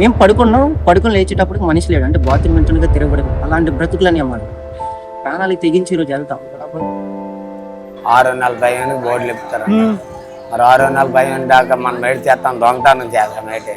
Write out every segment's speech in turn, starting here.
మేము పడుకొని లేచేటప్పటికి మనిషి లేడు, అంటే బాత్రూమ్ వెంటనే తిరగబడి అలాంటి బ్రతుకులని అన్నమాట. ప్రాణాలకు తెగించి ఈరోజు వెళ్తాం. 6:40 బోర్డులు ఇప్పుతారు. మరి 6:40 దాకా మనం మేడి చేస్తాం, దొంగతనం చేస్తాం. అయితే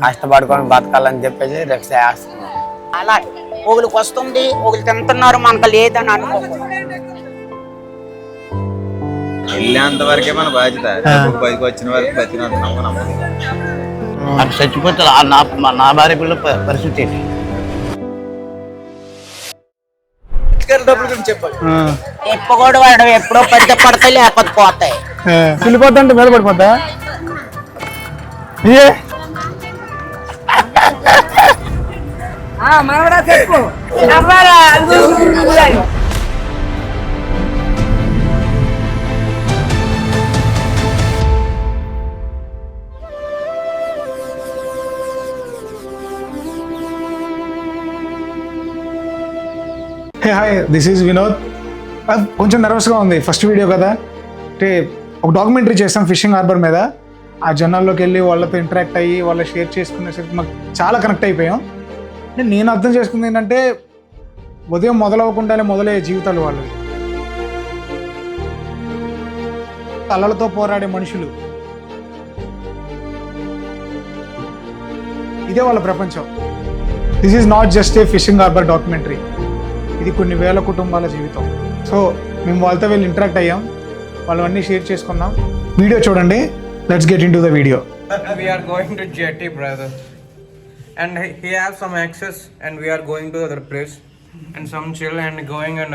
కష్టపడుకొని బతకాలని చెప్పేసి రిక్షా వేస్తున్నాం. అలా ఒకరికి వస్తుంది, ఒకరు తింటున్నారు, మనకు లేదని అనుకోకూడదు. వెళ్ళేంత వరకే మన బాధ్యత. పైకి వచ్చిన వరకు బతికినంత నాకు చచ్చిపోతే నా భార్య పిల్లల పరిస్థితి ఎప్పుడు వాడు ఎప్పుడో పడితే పడతాయి, లేకపోతే పోతాయి. వెళ్ళిపోతా మీద పడిపోతా. Hey hi, this is Vinod. కొంచెం నర్వస్గా ఉంది, ఫస్ట్ వీడియో కదా. అంటే ఒక డాక్యుమెంటరీ చేస్తాం ఫిషింగ్ హార్బర్ మీద. ఆ జనాల్లోకి వెళ్ళి వాళ్ళతో ఇంటరాక్ట్ అయ్యి వాళ్ళు షేర్ చేసుకునేసరికి మాకు చాలా కనెక్ట్ అయిపోయాం. అంటే నేను అర్థం చేసుకుంది ఏంటంటే ఉదయం మొదలవ్వకుండానే మొదలయ్యే జీవితాలు వాళ్ళవి. అలలతో పోరాడే మనుషులు, ఇదే వాళ్ళ ప్రపంచం. This is not just a fishing harbour documentary, ఇది కొన్ని వేల కుటుంబాల జీవితం. సో మేము వాళ్ళతో వెళ్ళి ఇంటరాక్ట్ అయ్యాం, వాళ్ళవన్నీ షేర్ చేసుకున్నాం. వీడియో చూడండి. Let's get in to the video. We are going to Jetty, brother, and he has some access, and we are going to other place and some chill and going and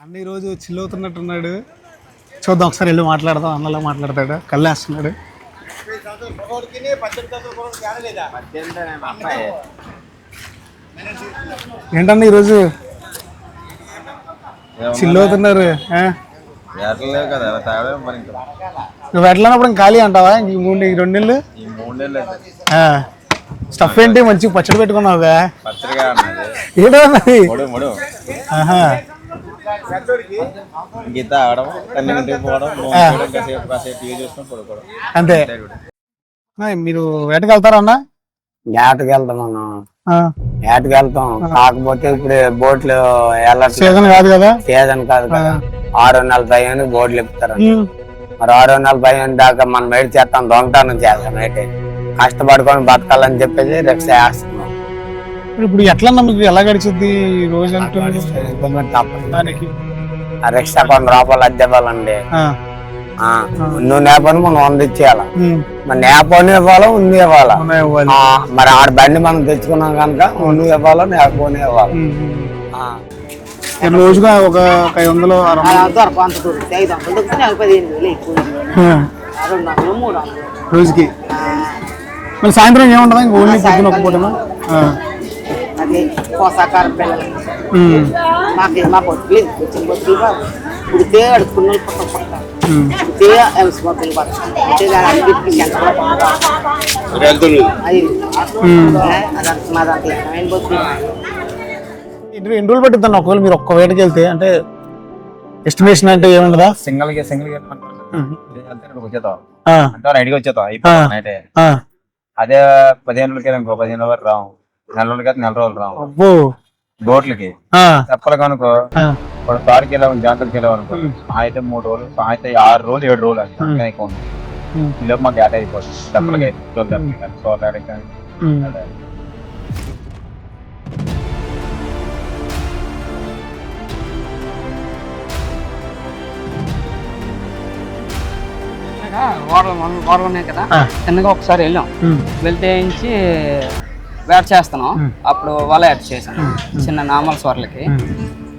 అన్న ఈరోజు chill అవుతున్నట్టున్నాడు. చూద్దాం ఒకసారి వెళ్ళి మాట్లాడదాం. అన్నలా మాట్లాడతాడు, కళ్ళేస్తున్నాడు. ఏంటన్నా ఈరోజు chill అవుతున్నారు? నువ్వు ఎట్లన్నప్పుడు ఖాళీ అంటావా? ఈ 2 నెలలు స్టఫ్ ఏంటి మంచిగా పచ్చడి పెట్టుకున్నావుగా? ఏదో అంతే. మీరు వేటకి వెళ్తారా అన్న? వేటకి వెళ్తాం మనం, వేటకి వెళ్తాం. కాకపోతే ఇప్పుడు బోట్లు సీజన్ కాదు కదా. సీజన్ కాదు కదా. 6:40 బోట్లు ఇప్పుతారు. మరి 6:40 దాకా మనం మేడి చేస్తాం, దొంగతనం చేస్తాం. అయితే కష్టపడుకొని బతకాలని చెప్పేసి రిక్షా వేస్తున్నాం. ఇప్పుడు ఎట్లా మీకు ఎలా గడిచింది రోజు? తప్పడానికి ఆ రిక్షా ₹100 అద్దె ఇవ్వాలండి. నువ్వు నేపని మనం 100 ఇచ్చేయాల. మరి నేపని ఇవ్వాలా, ఉంది ఇవ్వాలా. మరి ఆడ బండి మనం తెచ్చుకున్నాం కనుక నువ్వు ఇవ్వాలా, నేపని ఇవ్వాలి. రోజుగా ఒక 500 రోజుకి. మళ్ళీ సాయంత్రం ఏముంటుందా? ఇంక ఓన్లీ పొద్దున ఒక పూటనా? పోషాకారం పిల్లలకి మా బొట్టులు వచ్చిన బొట్టులు పుడితే అడుక్కున్న పుడితే ఎలసిపోతుంది. మా దాంట్లో ఇష్టమైన బొట్టులు. ఎన్ని రోజులు పట్టిద్దాం ఒకవేళ మీరు ఒక్క వేటకి వెళ్తే? అంటే ఎస్టిమేషన్ అంటే ఏముండదా? సింగిల్ వచ్చేతాం అయితే అదే 15 రోజులకి ఇంకో 15 రోజులు రావు, 4 రోజులకి 4 రోజులు రావు. బోట్లకి చెప్పలకు అనుకో, ఇప్పుడు పార్కి వెళ్ళాము, జాతరకి వెళ్ళాము అనుకో, అయితే 3 రోజులు, అయితే 6 రోజులు 7 రోజులు అని ఎక్కువ ఉంది. ఈలోపు మాకు ఏట అయిపోతుంది. చెప్పలకి ఓడలు ఉన్నాయి కదా, చిన్నగా ఒకసారి వెళ్ళాం. వెళ్తే వేట చేస్తున్నాం. అప్పుడు వల యాడ్ చేసాను చిన్న నామల స్వర్లకి.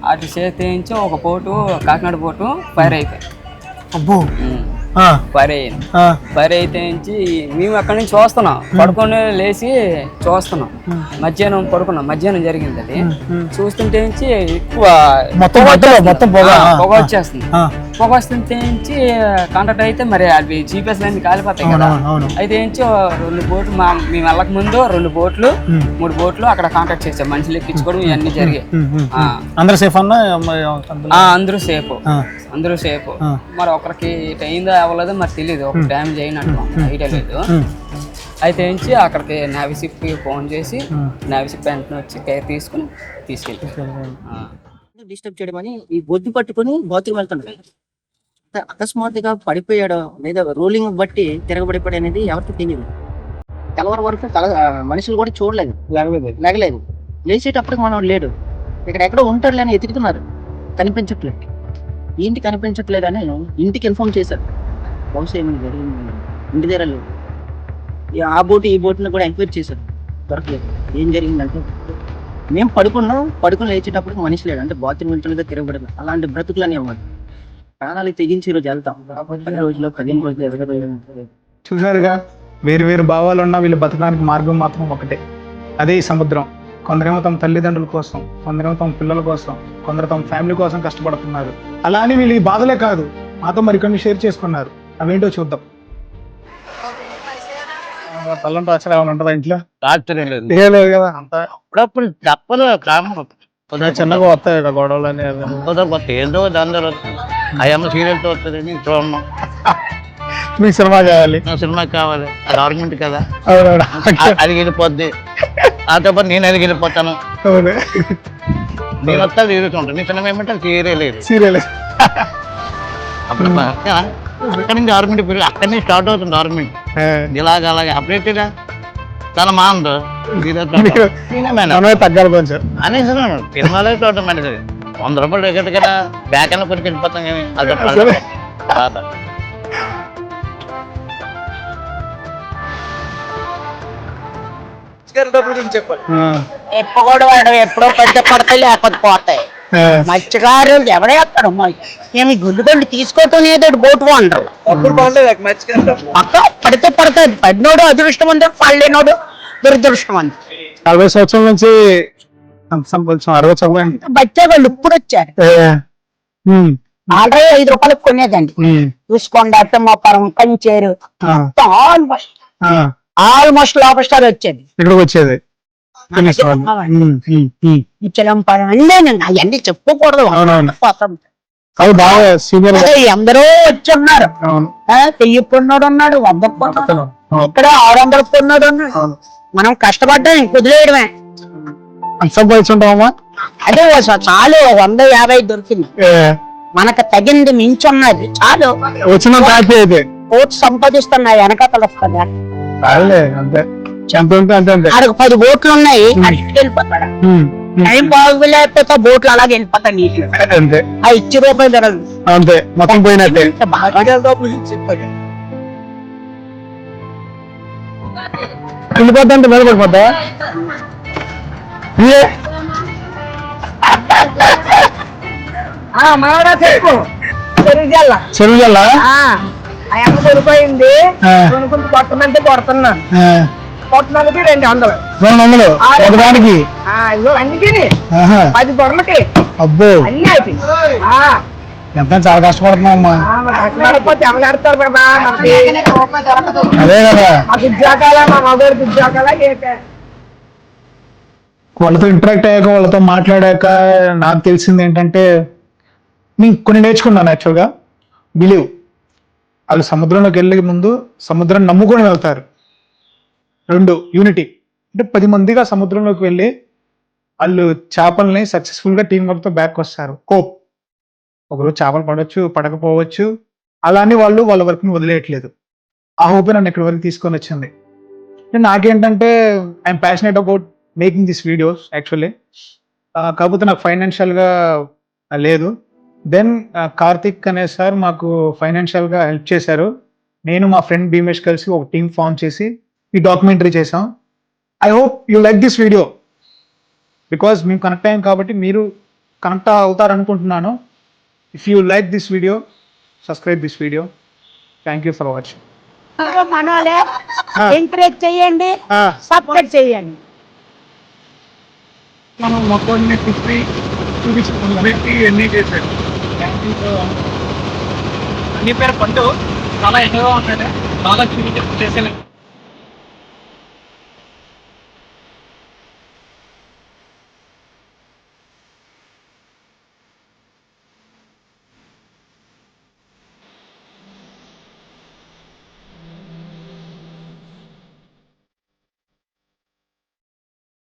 అది చేయించి ఒక పోటు, కాకినాడ పోటు ఫైర్ అయిపోయి. ఫైర్ అయ్యింది. ఫైర్ అయితే నుంచి మేము అక్కడి నుంచి చూస్తున్నాం, పడుకొని లేచి చూస్తున్నాం. మధ్యాహ్నం జరిగింది అది. చూస్తుంటే నుంచి ఎక్కువ పొగ వచ్చేస్తుంది. పొగ వస్తుంటే నుంచి కాంటాక్ట్ అయితే మరి అవి జీపీఎస్ లైన్ కాలిపోతాయి కదా. అయితే నుంచి 2 బోట్లు మేము వెళ్ళక ముందు 2 బోట్లు 3 బోట్లు అక్కడ కాంటాక్ట్ చేసాం. మనుషులు ఎక్కించుకోవడం ఇవన్నీ జరిగాయి. అందరూ సేఫ్ అన్నా? అందరూ సేఫ్. మరి ఒకరికి అయిందో అవ్వలేదో మరి తెలియదు, ఒక డ్యామేజ్ అయినట్టు ఐడియా లేదు. అయితే నుంచి అక్కడికి నేవీ షిప్ ఫోన్ చేసి నేవీ షిప్ వెంటనే వచ్చి కేర్ తీసుకుని తీసుకెళ్ళి డిస్టర్బ్ చేయడం అని ఈ బొద్దు పట్టుకుని బాత్రూమ్ వెళ్తున్నాడు. అకస్మాత్తుగా పడిపోయాడు లేదా రోలింగ్ బట్టి తిరగబడిపోయాడు అనేది ఎవరికి తెలియదు. తెల్లవారు వరకు మనుషులు కూడా చూడలేదు, లేగలేదు. లేచేటప్పటికి మనం లేడు, ఇక్కడ ఎక్కడో ఉంటాడులే అని ఎతుకుతున్నారు, కనిపించట్లేదు. ఏంటి కనిపించట్లేదు అని ఇంటికి ఇన్ఫార్మ్ చేశారు. బహుశా ఏమైనా జరిగింది, ఇంటి దగ్గర లేదు. ఆ బోటు ఈ బోటుని కూడా ఎంక్వైరీ చేశారు, దొరకలేదు. ఏం జరిగిందంటే మేము పడుకుని లేచేటప్పుడు మనిషి లేడు, అంటే బాత్రూమ్ వెళ్తుండగా తిరగబడదు. అలాంటి బ్రతుకులని అవ్వాలి. ప్రాణాలు తెగించి ఈరోజు వెళ్తాం. 10 రోజులు 15 రోజులు 20 రోజులు. చూసారుగా, వేరు వేరు భావాలు ఉన్న వీళ్ళు బతకడానికి మార్గం మాత్రం ఒకటే, అదే ఈ సముద్రం. కొందరేమో తమ తల్లిదండ్రుల కోసం, కొందరేమో తమ పిల్లల కోసం, కొందరు తమ ఫ్యామిలీ కోసం కష్టపడుతున్నారు. అలా అని వీళ్ళు ఈ బాధలే కాదు, మాతో మరికొన్ని షేర్ చేసుకున్నారు. అవేంటో చూద్దాం. తల్లంటే అసలు ఏమైనా ఉంటుందా ఇంట్లో? లేదు కదా, అంతా అప్పుడప్పుడు తప్పదు. చిన్నగా వస్తాయి కదా గొడవలు అనేది. ఏందో దాని అయ్యమ్మ సీరియల్తో వస్తుంది చూడడం. మీకు సినిమా కావాలి, సినిమా కావాలి, అది ఆర్గ్యుమెంట్ కదా. అది వెళ్ళిపోద్ది, నాతో పాటు నేను అది వెళ్ళిపోతాను. నేను వస్తా తిరుగుతుంటాను. నీ సినిమా ఏమంటే సీరియల్. అప్పుడు అక్కడి నుంచి ఆర్గ్యుమెంట్ పెరిగి అక్కడి నుంచి స్టార్ట్ అవుతుంది ఆర్గ్యుమెంట్. ఇలాగ అలాగే అప్పుడైతే చాలా మాందు తగ్గాలి కొంచెం అనేసి సినిమాలో ఆటోమేటిక్ 100 రూపాయలు టికెట్ కదా బ్యాక్ అయినా కొరికి వెళ్ళిపోతాం. కానీ అది ఎప్పుడు వాడు ఎప్పుడో పడితే పడతాయి, లేకపోతే పోతాయి. మత్స్యకారు ఎవడేస్తాడు ఏమి గుడ్డుగడ్డు తీసుకోవటం ఏదో బోటు వండరు. పక్క పడితే పడతాది. పడినోడు అదృష్టవంతుడు, పడలేనోడు దురదృష్టవంతుడు. 40 సంవత్సరాల నుంచి 60 బచ్చాగాళ్ళు ఇప్పుడు వచ్చారు. ఆల్రెడీ 5 రూపాయలకు కొనేదండి. చూసుకోండి, అట్టమ్మపురం, కంచేరు, ఆల్మోస్ట్ లోపల స్టార్ వచ్చేది, ఇక్కడికి వచ్చేది. అవన్నీ చెప్పుకూడదు. ఎందరో వచ్చి ఉన్నారు. 1000 కొన్నాడు ఉన్నాడు, 100 కొన్నాడు, ఇక్కడ 600 కొన్నాడు ఉన్నాడు. మనం కష్టపడ్డాం, కుదిలేయడమే. సంపాదించుంటామా? అదే చాలు, 150 దొరికింది. మనకు తగింది మించి ఉన్నది చాలు. వచ్చిన కోర్టు సంపాదిస్తున్నా వెనకతలు వస్తుందా? ఆడికి 10 బోట్లు ఉన్నాయి, వెళ్ళిపోతాడు. టైం బాగులేకపోతే బోట్లు అలాగే వెళ్ళిపోతాయి. నీళ్ళు ఆ 1 రూపాయలు జరగదు, అంతే మొత్తం పోయినట్టే. వెళ్ళిపోద్దా అంటే మీద పడిపోద్దా? చెరువు జల్లా అమ్మ కొనుక్కోయింది, కొనుక్కుంటూ కొట్టమంటే కొడుతున్నాను. కొట్టడానికి 200 ఒకదానికి. అందుకని 10 గొడవలకి అబ్బో అన్ని అయిపోయి. ఎంత చాలా కష్టపడుతున్నాం అమ్మా. అదే కదా, వాళ్ళతో ఇంటరాక్ట్ అయ్యాక, వాళ్ళతో మాట్లాడాక నాకు తెలిసింది ఏంటంటే, నేను కొన్ని నేర్చుకున్నాను. యాక్చువల్గా బిలీవ్, వాళ్ళు సముద్రంలోకి వెళ్ళే ముందు సముద్రాన్ని నమ్ముకొని వెళ్తారు. 2 యూనిటీ, అంటే 10 మందిగా సముద్రంలోకి వెళ్ళి వాళ్ళు చేపల్ని సక్సెస్ఫుల్గా టీం వర్క్తో బ్యాక్ వస్తారు. హోప్, ఒకరోజు చేపలు పడవచ్చు, పడకపోవచ్చు, అలానే వాళ్ళు వాళ్ళ వర్క్ని వదిలేయట్లేదు. ఆ హోపే నన్ను ఇక్కడి వరకు తీసుకొని వచ్చింది. నాకేంటంటే I'm passionate about making this videos actually. కాకపోతే నాకు ఫైనాన్షియల్గా లేదు. దెన్ కార్తిక్ అనే సార్ మాకు ఫైనాన్షియల్గా హెల్ప్ చేశారు. నేను మా ఫ్రెండ్ భీమేష్ కలిసి ఒక టీం ఫామ్ చేసి ఈ డాక్యుమెంటరీ చేసాం. I hope you like this video, because మేము కనెక్ట్ అయ్యాం కాబట్టి మీరు కనెక్ట్ అవుతారనుకుంటున్నాను. If you like this video, subscribe this video. Thank you for watching. మనోలే ఎంకరేజ్ చేయండి, సపోర్ట్ చేయండి. మనం మొత్తం హిస్టరీ చూపించి ఎన్ని చేశారు. నీ పేరు పండు, చాలా ఎక్కువగా ఉన్నాడు, చాలా చేసాను.